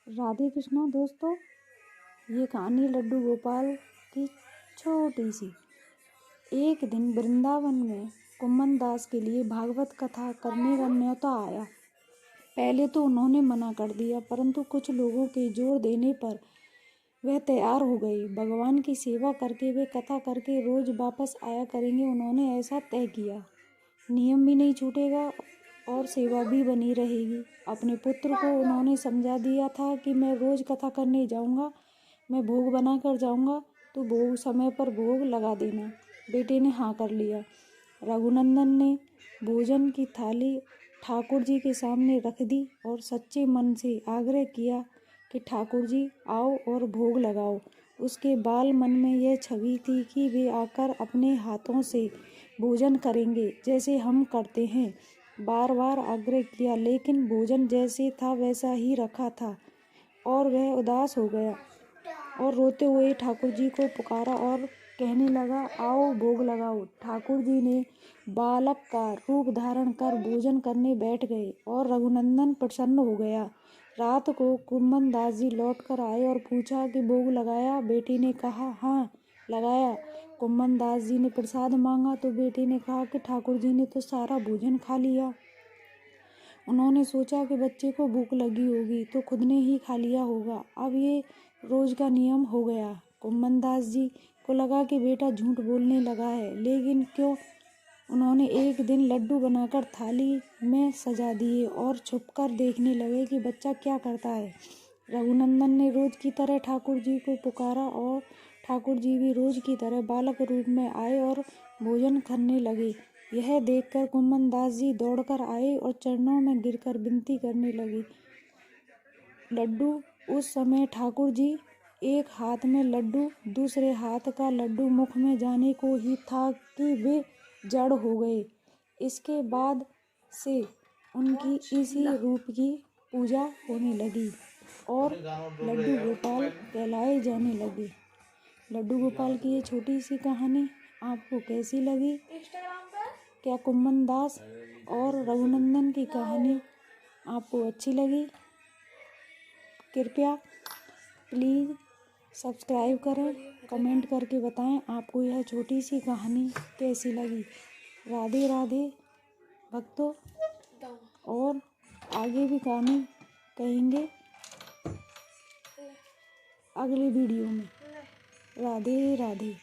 राधे कृष्णा दोस्तों, ये कहानी लड्डू गोपाल की छोटी सी। एक दिन वृंदावन में कुम्मन दास के लिए भागवत कथा करने का न्योता आया। पहले तो उन्होंने मना कर दिया, परंतु कुछ लोगों के जोर देने पर वह तैयार हो गई। भगवान की सेवा करके वे कथा करके रोज वापस आया करेंगे। उन्होंने ऐसा तय किया। नियम भी नहीं छूटेगा और सेवा भी बनी रहेगी। अपने पुत्र को उन्होंने समझा दिया था कि मैं रोज कथा करने जाऊंगा, मैं भोग बना कर जाऊंगा, तो भोग समय पर भोग लगा देना। बेटे ने हाँ कर लिया। रघुनंदन ने भोजन की थाली ठाकुर जी के सामने रख दी और सच्चे मन से आग्रह किया कि ठाकुर जी आओ और भोग लगाओ। उसके बाल मन में यह छवि थी कि वे आकर अपने हाथों से भोजन करेंगे जैसे हम करते हैं। बार बार आग्रह किया, लेकिन भोजन जैसे था वैसा ही रखा था और वह उदास हो गया और रोते हुए ठाकुर जी को पुकारा और कहने लगा, आओ भोग लगाओ। ठाकुर जी ने बालक का रूप धारण कर भोजन करने बैठ गए और रघुनंदन प्रसन्न हो गया। रात को कुम्मन दास जी लौट कर आए और पूछा कि भोग लगाया? बेटे ने कहा, हाँ लगाया। कुम्मन दास जी ने प्रसाद मांगा तो बेटे ने कहा कि ठाकुर जी ने तो सारा भोजन खा लिया। उन्होंने सोचा कि बच्चे को भूख लगी होगी तो खुद ने ही खा लिया होगा। अब ये रोज का नियम हो गया। कुम्मन दास जी को लगा कि बेटा झूठ बोलने लगा है, लेकिन क्यों? उन्होंने एक दिन लड्डू बनाकर थाली में सजा दिए और छुपकर देखने लगे कि बच्चा क्या करता है। रघुनंदन ने रोज की तरह ठाकुर जी को पुकारा और ठाकुर जी भी रोज की तरह बालक रूप में आए और भोजन करने लगे। यह देखकर कुम्मन दास जी दौड़कर आए और चरणों में गिरकर विनती करने लगे। लड्डू उस समय ठाकुर जी एक हाथ में लड्डू, दूसरे हाथ का लड्डू मुख में जाने को ही था कि वे जड़ हो गए। इसके बाद से उनकी इसी रूप की पूजा होने लगी और लड्डू गोपाल कहलाए जाने लगे। लड्डू गोपाल की ये छोटी सी कहानी आपको कैसी लगी? क्या कुम्मन दास और रघुनंदन की कहानी आपको अच्छी लगी? कृपया प्लीज़ सब्सक्राइब करें, कमेंट करके बताएं आपको यह छोटी सी कहानी कैसी लगी। राधे राधे भक्तों, और आगे भी कहानी कहेंगे अगले वीडियो में। राधे राधे।